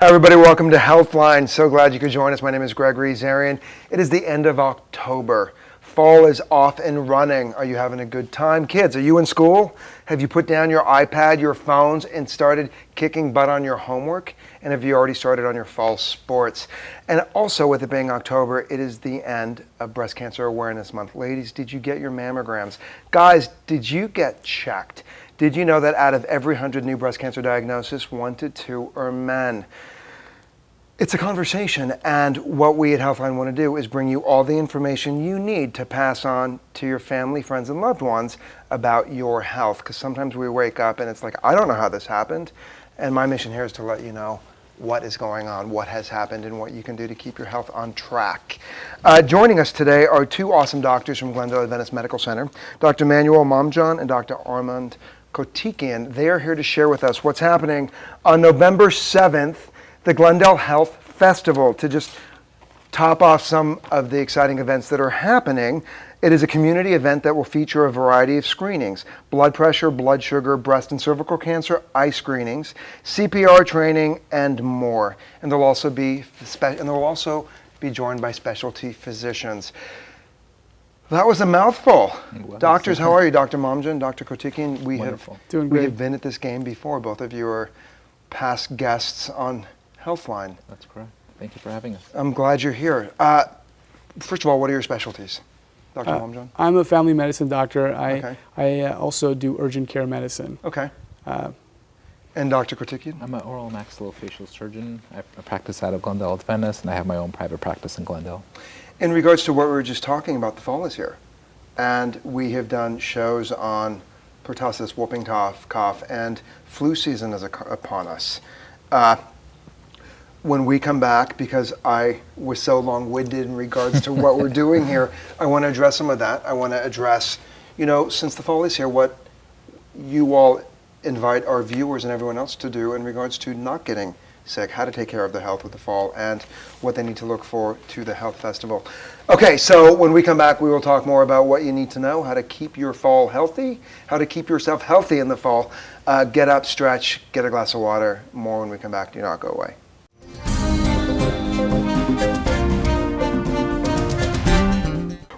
Everybody, welcome to Healthline. So glad you could join us. My name is Gregory Zarian. It is the end of October. Fall is off and running. Are you having a good time? Kids, are you in school? Have you put down your iPad, your phones, and started kicking butt on your homework? And have you already started on your fall sports? And also, with it being October, it is the end of Breast Cancer Awareness Month. Ladies, did you get your mammograms? Guys, did you get checked? Did you know that out of every 100 new breast cancer diagnoses, 1 to 2 are men? It's a conversation, and what we at Healthline want to do is bring you all the information you need to pass on to your family, friends, and loved ones about your health. Because sometimes we wake up and it's like, I don't know how this happened. And my mission here is to let you know what is going on, what has happened, and what you can do to keep your health on track. Joining us today are two awesome doctors from Glendale Adventist Medical Center, Dr. Manuel Momjon and Dr. Armand Kotikian. They are here to share with us what's happening on November 7th, the Glendale Health Festival. To just top off some of the exciting events that are happening, it is a community event that will feature a variety of screenings: blood pressure, blood sugar, breast and cervical cancer, eye screenings, CPR training, and more. And they'll also be joined by specialty physicians. That was a mouthful. Doctors, how are you? Dr. Momjon, Dr. Kotikian, we have been at this game before. Both of you are past guests on Healthline. That's correct. Thank you for having us. I'm glad you're here. First of all, what are your specialties, Dr. Momjon? I'm a family medicine doctor. I also do urgent care medicine. Okay. And Dr. Kotikian? I'm an oral maxillofacial surgeon. I practice out of Glendale Adventist, and I have my own private practice in Glendale. In regards to what we were just talking about, the fall is here. And we have done shows on pertussis, whooping cough, and flu season is upon us. When we come back, because I was so long-winded in regards to what we're doing here, I want to address some of that. I want to address, since the fall is here, what you all invite our viewers and everyone else to do in regards to not getting sick, how to take care of their health with the fall, and what they need to look for to the health festival. Okay, so when we come back, we will talk more about what you need to know, how to keep your fall healthy, how to keep yourself healthy in the fall. Get up, stretch, get a glass of water. More when we come back. Do not go away.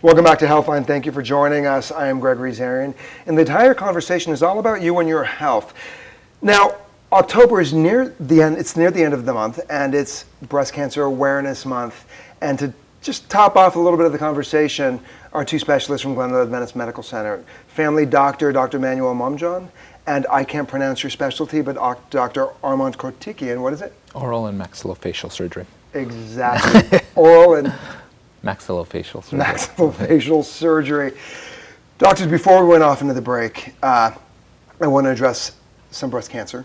Welcome back to Healthline. Thank you for joining us. I am Gregory Zarian, and the entire conversation is all about you and your health. Now, October is near the end. It's near the end of the month, and it's Breast Cancer Awareness Month. And to just top off a little bit of the conversation, our two specialists from Glendale Adventist Medical Center, family doctor, Dr. Manuel Momjon, and I can't pronounce your specialty, but Dr. Armand Kotikian. What is it? Oral and maxillofacial surgery. Exactly. Oral and maxillofacial surgery. Maxillofacial surgery. Doctors, before we went off into the break, I want to address some breast cancer.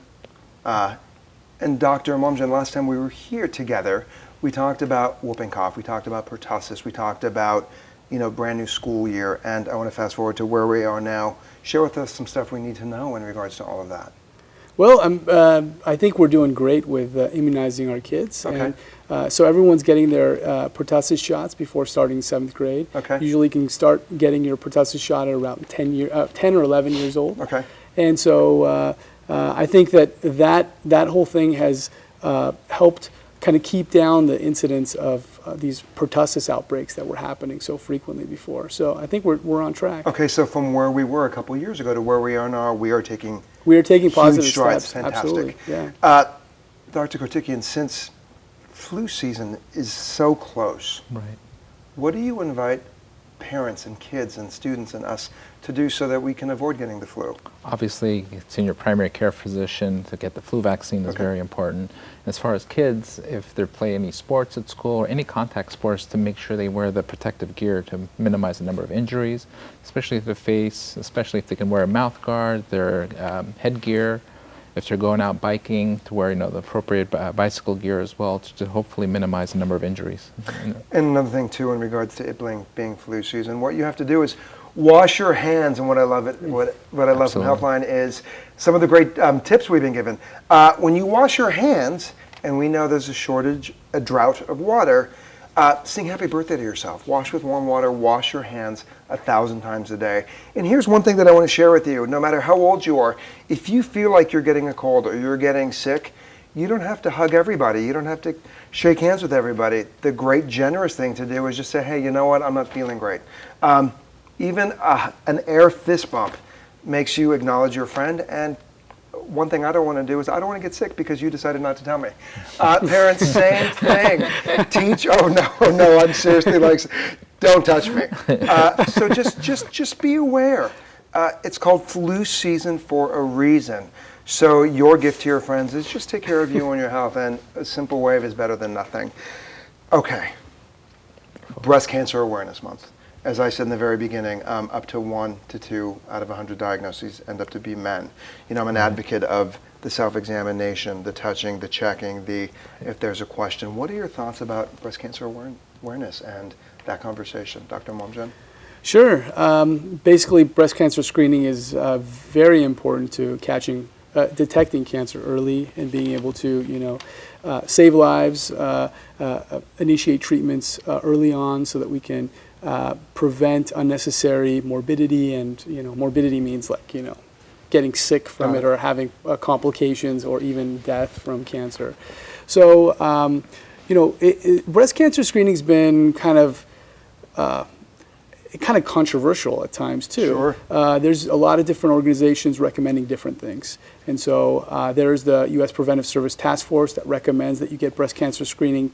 And Dr. Momjon, last time we were here together, we talked about whooping cough, we talked about pertussis, we talked about, brand new school year, and I want to fast forward to where we are now. Share with us some stuff we need to know in regards to all of that. Well, I think we're doing great with immunizing our kids. Okay. And, so everyone's getting their pertussis shots before starting 7th grade. Okay. Usually you can start getting your pertussis shot at around 10 or 11 years old. Okay. And so I think that whole thing has helped kind of keep down the incidence of these pertussis outbreaks that were happening so frequently before. So I think we're on track. Okay, so from where we were a couple of years ago to where we are now, we are taking positive strides. steps. Fantastic. Absolutely. Yeah. Dr. Kotikian, since flu season is so close, Right. what do you invite parents and kids and students and us to do so that we can avoid getting the flu? Obviously, seeing your primary care physician to get the flu vaccine is very important. As far as kids, if they play any sports at school or any contact sports, to make sure they wear the protective gear to minimize the number of injuries, especially to the face, especially if they can wear a mouth guard, their headgear. If they're going out biking, to wear the appropriate bicycle gear as well to hopefully minimize the number of injuries. And another thing too, in regards to it being flu season, what you have to do is wash your hands. And what I love from Healthline is some of the great tips we've been given. When you wash your hands, and we know there's a drought of water, sing happy birthday to yourself. Wash with warm water, wash your hands 1,000 times a day. And here's one thing that I want to share with you. No matter how old you are, if you feel like you're getting a cold or you're getting sick, You don't have to hug everybody. You don't have to shake hands with everybody. The great, generous thing to do is just say, hey, you know what? I'm not feeling great. Even an air fist bump makes you acknowledge your friend. And one thing I don't want to do is I don't want to get sick because you decided not to tell me. Parents, same thing. Teach. Oh no, I'm seriously like, don't touch me. So just be aware. It's called flu season for a reason. So your gift to your friends is just take care of you and your health, and a simple wave is better than nothing. Okay, Breast Cancer Awareness Month. As I said in the very beginning, up to 1 to 2 out of 100 diagnoses end up to be men. You know, I'm an advocate of the self-examination, the touching, the checking, if there's a question. What are your thoughts about breast cancer awareness and that conversation, Dr. Momjan? Sure. Basically, breast cancer screening is very important to detecting cancer early and being able to, save lives, initiate treatments early on so that we can prevent unnecessary morbidity. And, morbidity means getting sick from it or having complications or even death from cancer. So, breast cancer screening's been kind of controversial at times too. Sure. There's a lot of different organizations recommending different things. And so there's the U.S. Preventive Service Task Force that recommends that you get breast cancer screening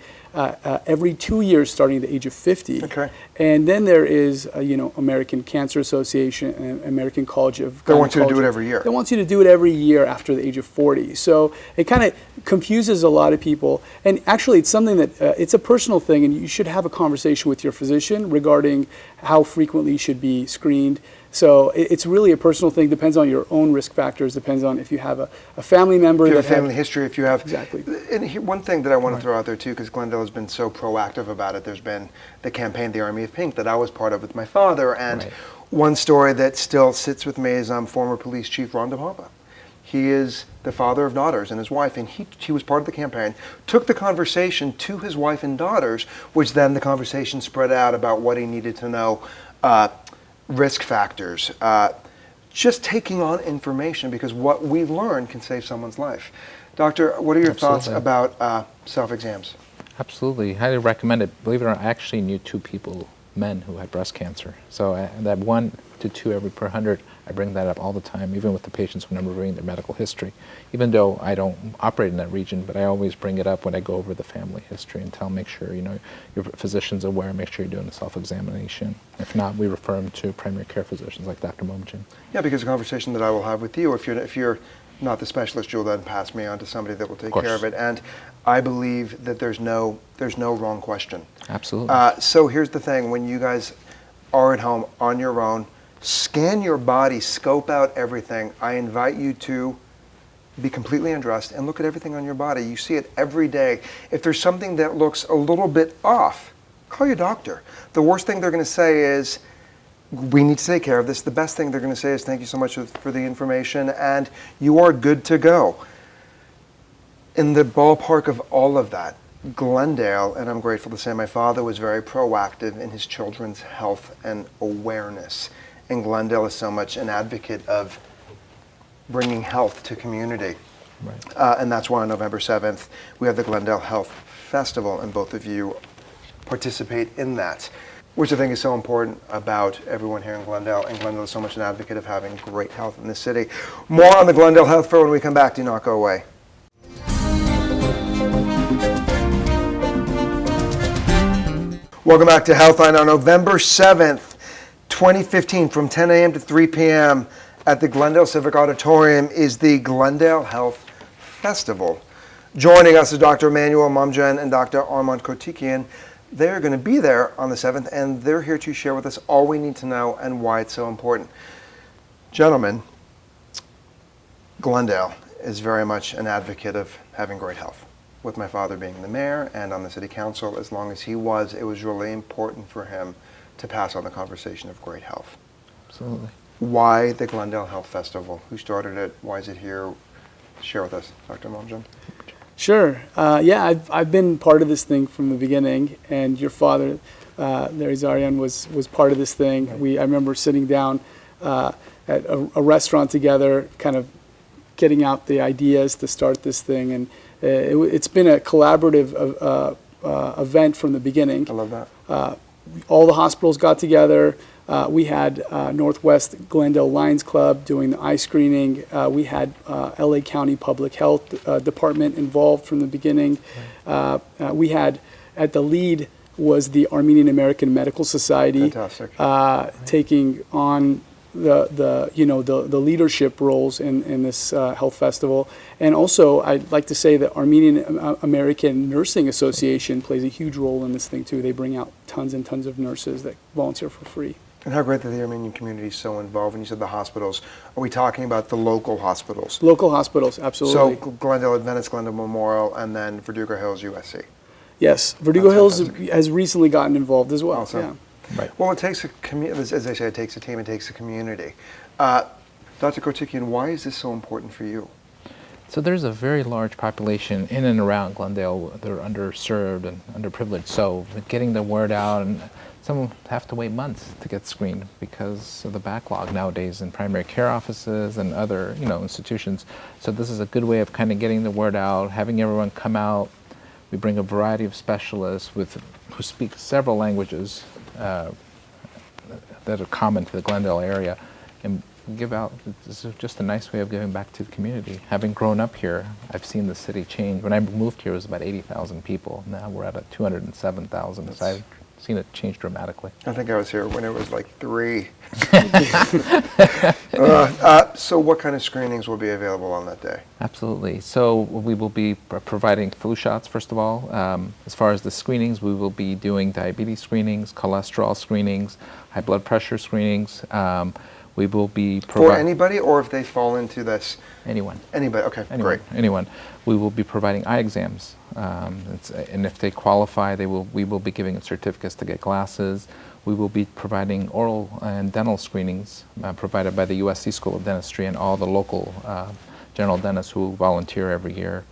every 2 years starting at the age of 50. Okay. And then there is, American Cancer Association and American College of Gynecology. They want you to do it every year. They want you to do it every year after the age of 40. So it kind of confuses a lot of people. And actually, it's something that, it's a personal thing, and you should have a conversation with your physician regarding how frequently you should be screened. So it's really a personal thing. Depends on your own risk factors. Depends on if you have a family member. If you have a family history, if you have... Exactly. And one thing that I want to throw out there too, because Glendale has been so proactive about it, there's been the campaign, the Army of Pink, that I was part of with my father. And one story that still sits with me is former police chief Ron DePompa. He is the father of daughters and his wife, and he was part of the campaign, took the conversation to his wife and daughters, which then the conversation spread out about what he needed to know, risk factors, just taking on information, because what we learn can save someone's life. Doctor, what are your thoughts about self-exams? Absolutely. Highly recommend it. Believe it or not, I actually knew 2 people, men, who had breast cancer. So that 1 to 2 every per 100, I bring that up all the time, even with the patients when I'm reviewing their medical history. Even though I don't operate in that region, but I always bring it up when I go over the family history and make sure, your physician's aware, make sure you're doing a self-examination. If not, we refer them to primary care physicians like Dr. Momjan. Yeah, because the conversation that I will have with you, if you're not the specialist, you'll then pass me on to somebody that will take care of it. And I believe that there's no wrong question. Absolutely. So here's the thing: when you guys are at home on your own, scan your body, scope out everything. I invite you to be completely undressed and look at everything on your body. You see it every day. If there's something that looks a little bit off, call your doctor. The worst thing they're going to say is, we need to take care of this. The best thing they're going to say is, thank you so much for the information, and you are good to go. In the ballpark of all of that, Glendale, and I'm grateful to say my father was very proactive in his children's health and awareness. And Glendale is so much an advocate of bringing health to community. Right. And that's why on November 7th, we have the Glendale Health Festival, and both of you participate in that, which I think is so important about everyone here in Glendale. And Glendale is so much an advocate of having great health in this city. More on the Glendale Health Fair when we come back. Do not go away. Welcome back to Healthline on November 7th, 2015, from 10 a.m. to 3 p.m. at the Glendale Civic Auditorium is the Glendale Health Festival. Joining us is Dr. Emmanuel Momjan and Dr. Armand Kotikian. They're going to be there on the 7th, and they're here to share with us all we need to know and why it's so important. Gentlemen, Glendale is very much an advocate of having great health. With my father being the mayor and on the city council, as long as he was, it was really important for him to pass on the conversation of great health. Absolutely. Why the Glendale Health Festival? Who started it? Why is it here? Share with us, Dr. Momjan. Sure. I've been part of this thing from the beginning, and your father, Larry Zarian, was part of this thing. Right. I remember sitting down at a restaurant together, kind of getting out the ideas to start this thing, and it's been a collaborative event from the beginning. I love that. All the hospitals got together. We had Northwest Glendale Lions Club doing the eye screening. We had LA County Public Health Department involved from the beginning. We had, at the lead was the Armenian American Medical Society. Fantastic. Taking on the leadership roles in this health festival. And also, I'd like to say the Armenian American Nursing Association plays a huge role in this thing too. They bring out tons and tons of nurses that volunteer for free. And how great that the Armenian community is so involved. When you said the hospitals, are we talking about the local hospitals? Local hospitals, absolutely. So Glendale Adventist, Glendale Memorial, and then Verdugo Hills, USC. Yes, Verdugo That's Hills fantastic. has recently gotten involved as well. Awesome. Yeah. Right. Well, it takes a community, as they say, it takes a team, it takes a community. Dr. Kotikian, why is this so important for you? So there's a very large population in and around Glendale. They're underserved and underprivileged. So getting the word out, and some have to wait months to get screened because of the backlog nowadays in primary care offices and other institutions. So this is a good way of kind of getting the word out, having everyone come out. We bring a variety of specialists who speak several languages that are common to the Glendale area, and give out. This is just a nice way of giving back to the community. Having grown up here, I've seen the city change. When I moved here, it was about 80,000 people. Now we're at 207,000. So I've seen it change dramatically. I think I was here when it was like 3. So what kind of screenings will be available on that day? Absolutely. So we will be providing flu shots, first of all. As far as the screenings, we will be doing diabetes screenings, cholesterol screenings, high blood pressure screenings. We will be For anybody, or if they fall into this? Anyone. Anybody, okay, Anyone, great. anyone. We will be providing eye exams, and if they qualify, we will be giving them certificates to get glasses. We will be providing oral and dental screenings provided by the USC School of Dentistry and all the local general dentists who volunteer every year,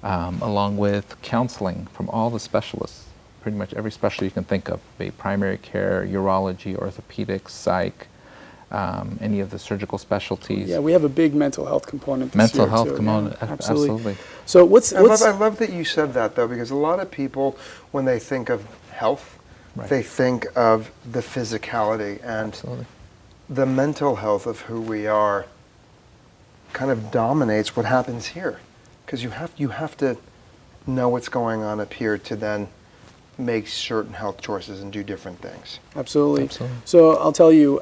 along with counseling from all the specialists, pretty much every specialty you can think of, be it primary care, urology, orthopedics, psych, any of the surgical specialties. Yeah, we have a big mental health component this year, Mental health too. component, Yeah, absolutely. So what's I love that you said that, though, because a lot of people, when they think of health, Right. they think of the physicality, and Absolutely. the mental health of who we are kind of dominates what happens here, because you have to know what's going on up here to then make certain health choices and do different things. Absolutely. Absolutely. So I'll tell you,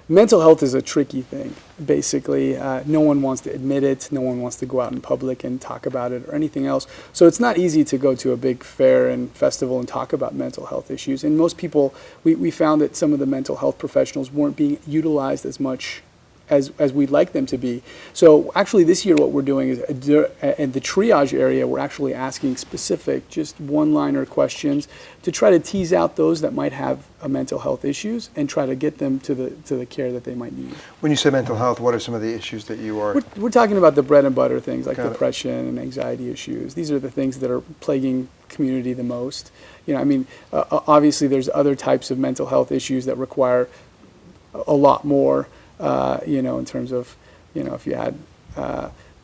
mental health is a tricky thing, basically. No one wants to admit it. No one wants to go out in public and talk about it or anything else. So it's not easy to go to a big fair and festival and talk about mental health issues. And most people, we found that some of the mental health professionals weren't being utilized as much as we'd like them to be. So actually this year what we're doing is, in the triage area, we're actually asking specific, just one-liner questions to try to tease out those that might have mental health issues and try to get them to the care that they might need. When you say mental health, what are some of the issues that you are? We're talking about the bread and butter things like Got it. depression and anxiety issues. These are the things that are plaguing community the most. Obviously there's other types of mental health issues that require a lot more. In terms of, if you had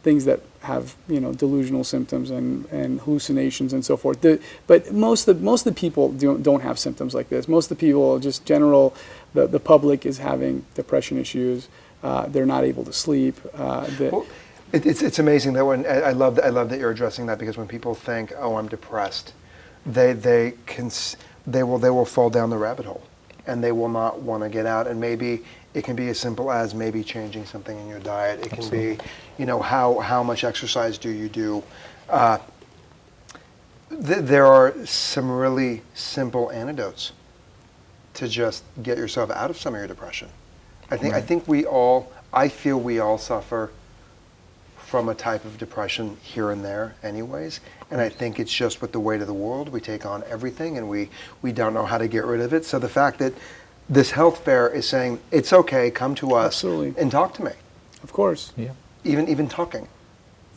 things that have, delusional symptoms and hallucinations and so forth. But most of the people don't have symptoms like this. Most of the people, just general, the public is having depression issues. They're not able to sleep. Well, it's amazing that I love that you're addressing that, because when people think, oh, I'm depressed, they will fall down the rabbit hole, and they will not want to get out. And maybe it can be as simple as maybe changing something in your diet. It can be, how much exercise do you do? There are some really simple antidotes to just get yourself out of some of your depression. I feel we all suffer from a type of depression here and there anyways. And I think it's just with the weight of the world, we take on everything and we don't know how to get rid of it. So the fact that this health fair is saying, it's okay, come to us Absolutely. and talk to me. Of course. Yeah. Even talking.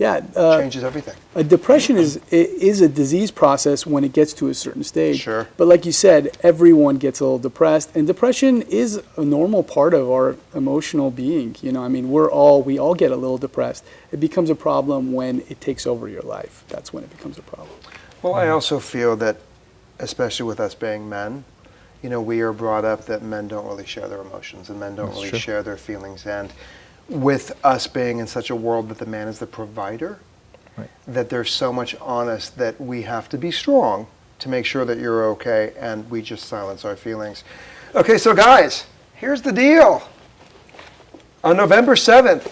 Yeah, changes everything. depression is a disease process when it gets to a certain stage. Sure. But like you said, everyone gets a little depressed, and depression is a normal part of our emotional being. You know, I mean, we all get a little depressed. It becomes a problem when it takes over your life. That's when it becomes a problem. Well, I also feel that, especially with us being men, you know, we are brought up that men don't really share their emotions and men don't That's really true. share their feelings. And with us being in such a world that the man is the provider, Right. that there's so much on us that we have to be strong to make sure that you're okay, and we just silence our feelings. Okay, so guys, here's the deal. On November 7th,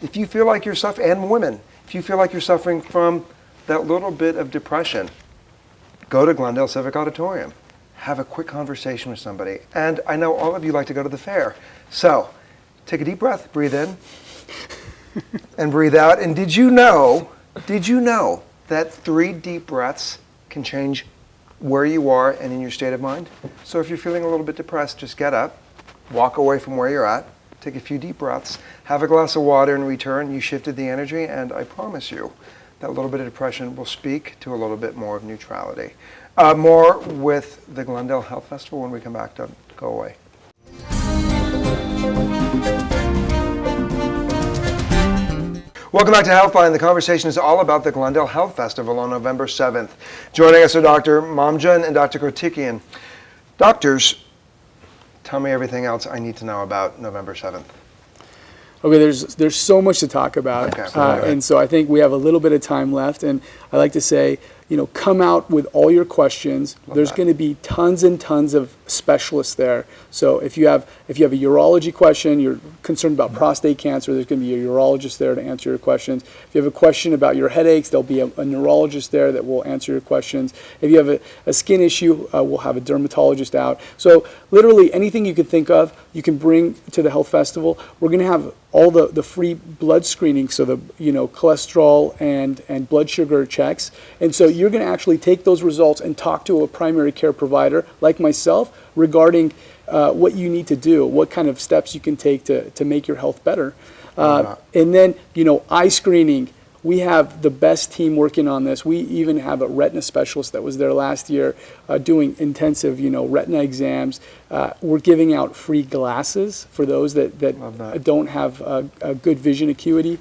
if you feel like you're suffering, and women, if you feel like you're suffering from that little bit of depression, go to Glendale Civic Auditorium. Have a quick conversation with somebody. And I know all of you like to go to the fair. So take a deep breath, breathe in, and breathe out. And did you know that 3 deep breaths can change where you are and in your state of mind? So if you're feeling a little bit depressed, just get up, walk away from where you're at, take a few deep breaths, have a glass of water in return. You shifted the energy, and I promise you that little bit of depression will speak to a little bit more of neutrality. More with the Glendale Health Festival when we come back. Don't go away. Welcome back to Healthline. The conversation is all about the Glendale Health Festival on November 7th. Joining us are Dr. Momjan and Dr. Kotikian. Doctors, tell me everything else I need to know about November 7th. Okay, there's so much to talk about, Okay. and so I think we have a little bit of time left, and I like to say, you know, come out with all your questions. There's going to be tons and tons of specialists there. So if you have a urology question, you're concerned about prostate cancer, there's going to be a urologist there to answer your questions. If you have a question about your headaches, there'll be a neurologist there that will answer your questions. If you have a skin issue, we'll have a dermatologist out. So literally anything you can think of, you can bring to the health festival. We're going to have all the free blood screening, so the cholesterol and blood sugar checks. And so you're going to actually take those results and talk to a primary care provider like myself regarding what you need to do, what kind of steps you can take to make your health better. And then, eye screening. We have the best team working on this. We even have a retina specialist that was there last year doing intensive, retina exams. We're giving out free glasses for those that don't have a good vision acuity.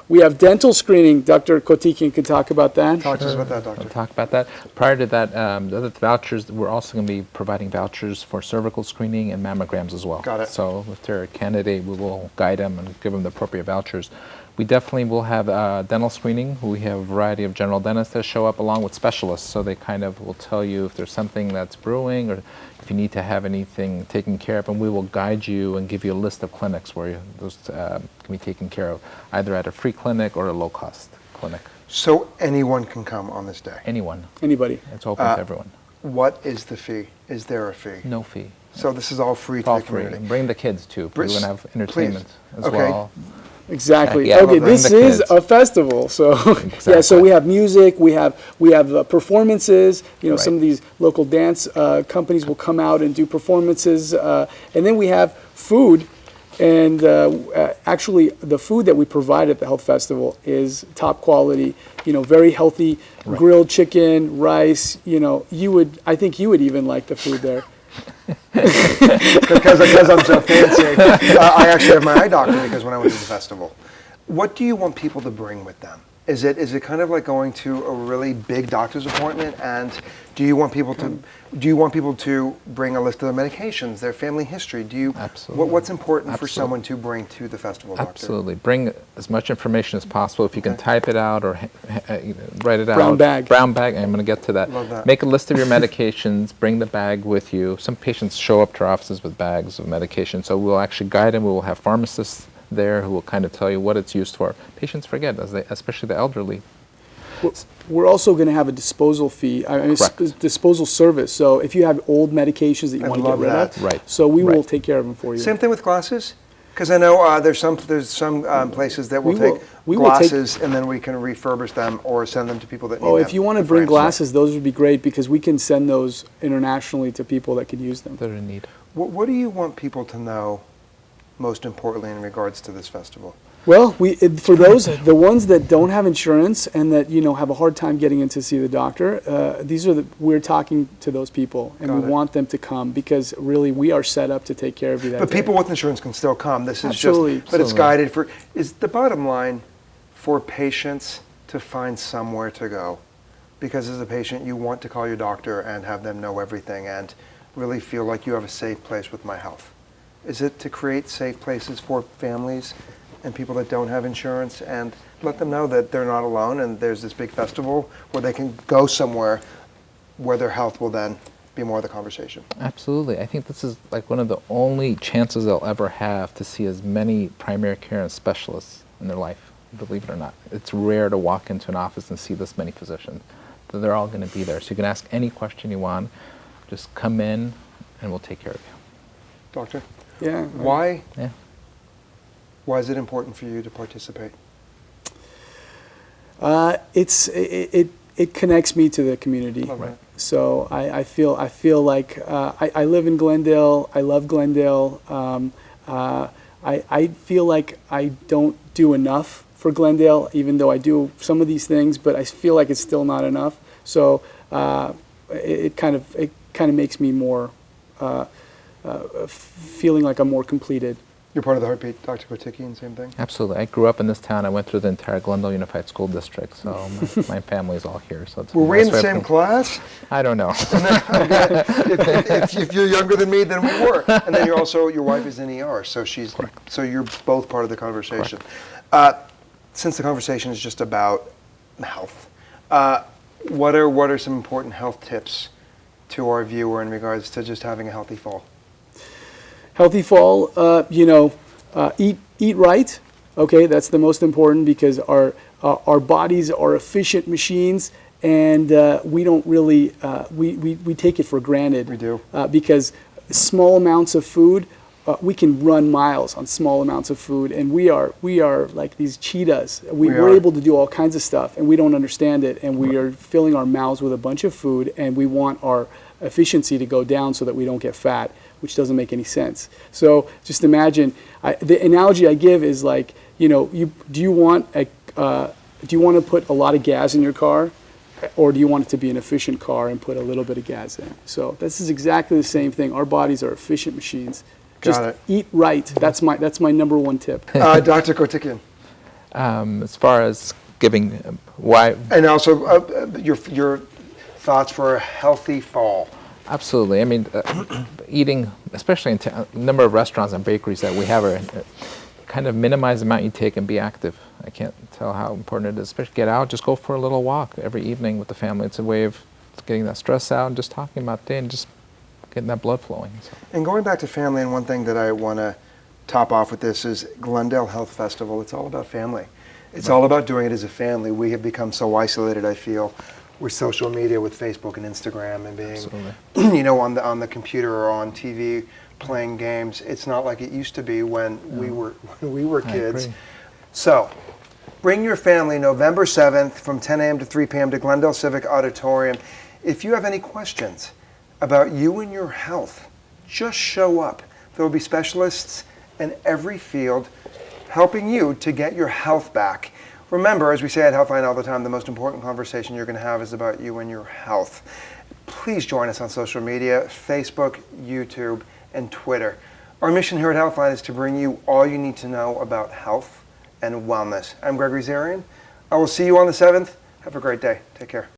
We have dental screening. Dr. Kotikian could talk about that. Talk to us about that, doctor. I'll talk about that. Prior to that, the other vouchers, we're also going to be providing vouchers for cervical screening and mammograms as well. Got it. So if they're a candidate, we will guide them and give them the appropriate vouchers. We definitely will have dental screening. We have a variety of general dentists that show up along with specialists, so they kind of will tell you if there's something that's brewing or if you need to have anything taken care of, and we will guide you and give you a list of clinics where those can be taken care of, either at a free clinic or a low-cost clinic. So anyone can come on this day? Anyone. Anybody. It's open to everyone. What is the fee? Is there a fee? No fee. So this is all free It's to all the free. community? Bring the kids too. We're going to have entertainment as Okay. well. Exactly. Yeah, Okay, bring this the is kids. a festival. So yeah, so we have music, we have performances. Right. Some of these local dance companies will come out and do performances, and then we have food. And actually, the food that we provide at the health festival is top quality. Very healthy, Right. grilled chicken, rice. I think you would even like the food there. because I'm so fancy. I actually have my eye doctor because when I went to the festival. What do you want people to bring with them? Is it kind of like going to a really big doctor's appointment? And do you want people to bring a list of their medications, their family history? Absolutely. What's important for Absolutely. someone to bring to the festival, doctor? Absolutely. Bring as much information as possible. If you can type it out or write it out. Brown bag. Brown bag. I'm going to get to that. Love that. Make a list of your medications. Bring the bag with you. Some patients show up to our offices with bags of medication, so we'll actually guide them. We will have pharmacists there who will kind of tell you what it's used for. Patients forget, especially the elderly. We're also going to have a disposal fee, disposal service. So if you have old medications that you I want to get love rid that. of, Right. so we will Right. take care of them for you. Same thing with glasses? Because I know there's some places that will take glasses and then we can refurbish them or send them to people that need them. If you want to bring glasses, those would be great because we can send those internationally to people that could use them. They're in need. What do you want people to know most importantly in regards to this festival? Well, for those, the ones that don't have insurance and that, have a hard time getting in to see the doctor, we're talking to those people, and we want them to come, because really we are set up to take care of you that But day. people with insurance can still come. This is Absolutely. but it's guided for, is the bottom line for patients to find somewhere to go. Because as a patient, you want to call your doctor and have them know everything and really feel like you have a safe place with My Health. Is it to create safe places for families and people that don't have insurance, and let them know that they're not alone, and there's this big festival where they can go somewhere where their health will then be more of the conversation? Absolutely. I think this is like one of the only chances they'll ever have to see as many primary care and specialists in their life, believe it or not. It's rare to walk into an office and see this many physicians. But they're all going to be there. So you can ask any question you want. Just come in and we'll take care of you. Doctor? Yeah. Why? Yeah. Why is it important for you to participate? It connects me to the community. Right. So I feel like I live in Glendale. I love Glendale. I feel like I don't do enough for Glendale, even though I do some of these things, but I feel like it's still not enough. So it kind of makes me more feeling like I'm more completed. You're part of the Heartbeat, Dr. Kotikian, same thing? Absolutely. I grew up in this town. I went through the entire Glendale Unified School District, so my family's all here. So it's Were we in the nice same class? I don't know. if you're younger than me, then we were. And then you're also, your wife is in ER, so so you're both part of the conversation. Since the conversation is just about health, what are some important health tips to our viewer in regards to just having a healthy fall? Healthy fall, eat right. Okay, that's the most important, because our bodies are efficient machines, and we don't really we take it for granted. We do. Because small amounts of food, we can run miles on small amounts of food, and we are like these cheetahs. We're able to do all kinds of stuff, and we don't understand it, and we are filling our mouths with a bunch of food, and we want our efficiency to go down so that we don't get fat, which doesn't make any sense. So just imagine, the analogy I give is like, do you want to put a lot of gas in your car, or do you want it to be an efficient car and put a little bit of gas in? So this is exactly the same thing. Our bodies are efficient machines. Just eat right. That's my number one tip. Dr. Kotikian. As far as giving why, and also your thoughts for a healthy fall. Absolutely. I mean, eating, especially in a number of restaurants and bakeries that we have, are kind of minimize the amount you take and be active. I can't tell how important it is. Especially get out, just go for a little walk every evening with the family. It's a way of getting that stress out and just talking about the day and just getting that blood flowing. So. And going back to family, and one thing that I want to top off with this is Glendale Health Festival. It's all about family. It's all about doing it as a family. We have become so isolated, I feel, with social media, with Facebook and Instagram, and being, on the computer or on TV playing games. It's not like it used to be when we were kids. So, bring your family November 7th from 10 a.m. to 3 p.m. to Glendale Civic Auditorium. If you have any questions about you and your health, just show up. There will be specialists in every field helping you to get your health back. Remember, as we say at Healthline all the time, the most important conversation you're going to have is about you and your health. Please join us on social media, Facebook, YouTube, and Twitter. Our mission here at Healthline is to bring you all you need to know about health and wellness. I'm Gregory Zarian. I will see you on the 7th. Have a great day. Take care.